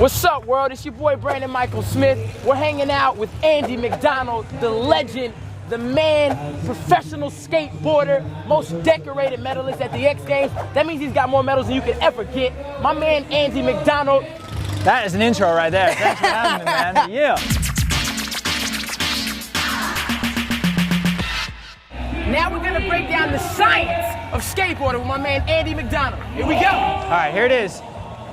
What's up, world? It's your boy Brandon Mychal Smith. We're hanging out with Andy MacDonald, the legend, the man, professional skateboarder, most decorated medalist at the X Games. That means he's got more medals than you could ever get. My man, Andy MacDonald. That is an intro right there. Thanks for having me, man. Yeah. Now we're gonna break down the science of skateboarding with my man, Andy MacDonald. Here we go. All right, here it is.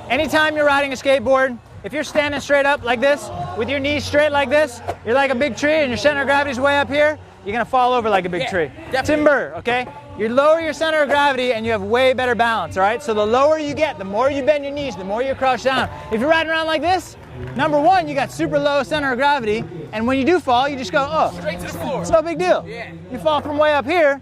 Anytime you're riding a skateboard, if you're standing straight up like this, with your knees straight like this, you're like a big tree and your center of gravity's way up here, you're gonna fall over like a big tree. Definitely. Timber, okay? You lower your center of gravity and you have way better balance, all right? So the lower you get, the more you bend your knees, the more you crouch down. If you're riding around like this, number one, you got super low center of gravity, and when you do fall, you just go, oh, straight to the floor. It's no big deal. Yeah. You fall from way up here,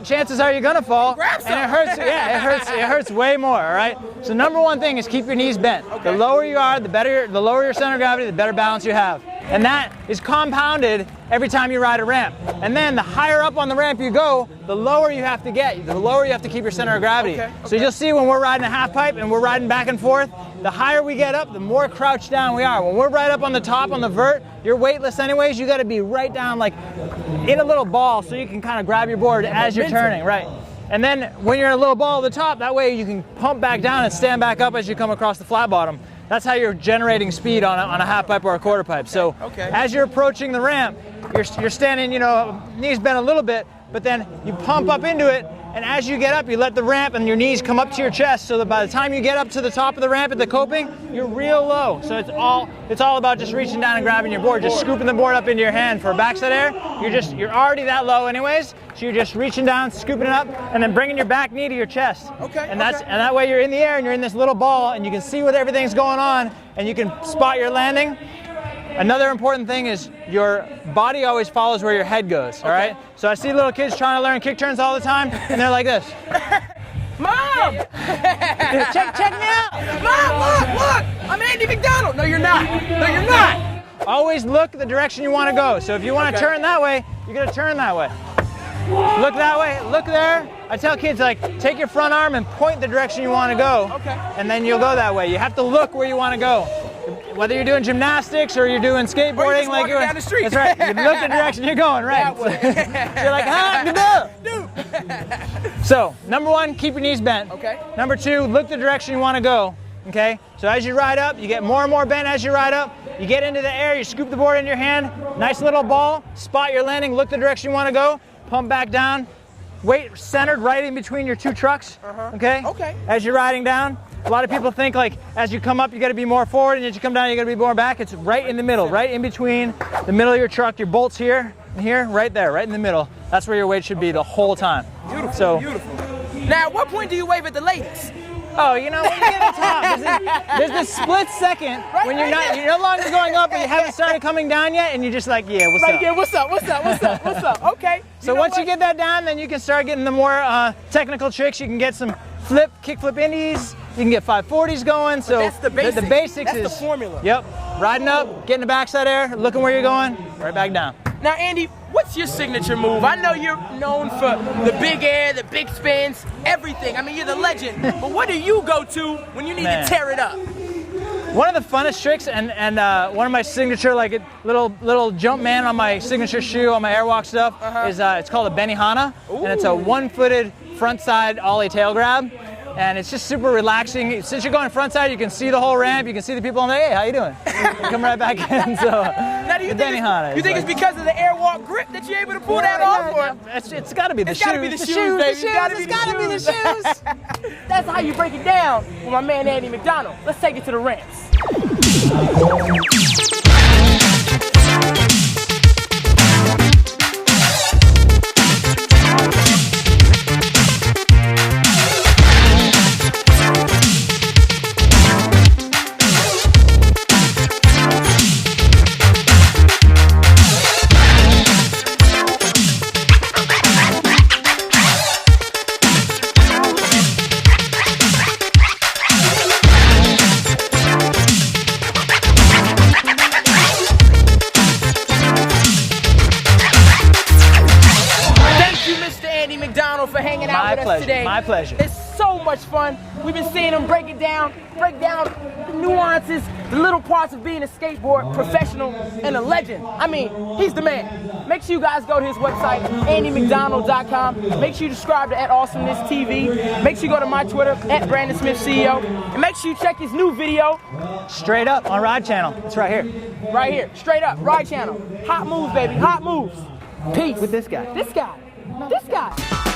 chances are you're gonna fall, and it hurts. Yeah, it hurts way more. All right. So number one thing is keep your knees bent. Okay. The lower you are, the lower your center of gravity, the better balance you have, and that is compounded every time you ride a ramp. And then the higher up on the ramp you go, the lower you have to get. The lower you have to keep your center of gravity. Okay. So you'll see when we're riding a half pipe and we're riding back and forth, the higher we get up, the more crouched down we are. When we're right up on the top on the vert, you're weightless anyways, you gotta be right down like in a little ball so you can kind of grab your board as you're turning, right? And then when you're in a little ball at the top, that way you can pump back down and stand back up as you come across the flat bottom. That's how you're generating speed on a half pipe or a quarter pipe. So as you're approaching the ramp, you're standing, you know, knees bent a little bit, but then you pump up into it, and as you get up, you let the ramp and your knees come up to your chest so that by the time you get up to the top of the ramp at the coping, you're real low. So it's all about just reaching down and grabbing your board, just scooping the board up into your hand for a backside air. You're already that low anyways, so you're just reaching down, scooping it up, and then bringing your back knee to your chest. And that way you're in the air and you're in this little ball and you can see what everything's going on and you can spot your landing. Another important thing is your body always follows where your head goes, all right? So I see little kids trying to learn kick turns all the time, and they're like this. Mom! check me out! Mom, look! I'm Andy MacDonald! No, you're not! No, you're not! Always look the direction you want to go. So if you want to turn that way, you're going to turn that way. Look that way, look there. I tell kids, like, take your front arm and point the direction you want to go, and then you'll go that way. You have to look where you want to go. Whether you're doing gymnastics or you're doing skateboarding, like you're down the street. That's right. You look the direction you're going, right? You're like, So, number one, keep your knees bent. Okay. Number two, look the direction you want to go. Okay. So as you ride up, you get more and more bent as you ride up. You get into the air, you scoop the board in your hand, nice little ball, spot your landing, look the direction you want to go, pump back down, weight centered right in between your two trucks. Okay. As you're riding down. A lot of people think like as you come up you got to be more forward and as you come down you got to be more back. It's right in the middle, right in between the middle of your truck, your bolts here and here, right there, right in the middle. That's where your weight should be the whole time. Beautiful, so, beautiful. Now at what point do you wave at the ladies? Oh, you know, when you get to the top, there's this split second when you're no longer going up and you haven't started coming down yet and you're just like, yeah, what's up? Yeah, what's up? Okay. So once you get that down, then you can start getting the more technical tricks. You can get some kick flip indies. You can get 540s going. So that's the basics. The basics that's the formula. Yep. Riding up, getting the backside air, looking where you're going, right back down. Now, Andy, what's your signature move? I know you're known for the big air, the big spins, everything. I mean, you're the legend. But what do you go to when you need to tear it up? One of the funnest tricks and one of my signature, like a little jump man on my signature shoe, on my airwalk stuff, is it's called a Benihana. And it's a one-footed front side ollie tail grab. And it's just super relaxing. Since you're going front side, you can see the whole ramp. You can see the people on there. Hey, how you doing? You come right back in. So, now, do you think it's because of the airwalk grip that you're able to pull that off? Or? It's got to be the shoes. It's got to be the shoes, baby. It's got to be the shoes. That's how you break it down with my man Andy MacDonald. Let's take it to the ramps. For hanging out with us today. My pleasure. It's so much fun. We've been seeing him break down the nuances, the little parts of being a skateboard professional and a legend. I mean, he's the man. Make sure you guys go to his website, AndyMacDonald.com. Make sure you subscribe to @AwesomenessTV. Make sure you go to my Twitter, @BrandonSmithCEO. And make sure you check his new video. Straight up on Ride Channel. It's right here. Right here, straight up, Ride Channel. Hot moves, baby, hot moves. Peace. With this guy. This guy.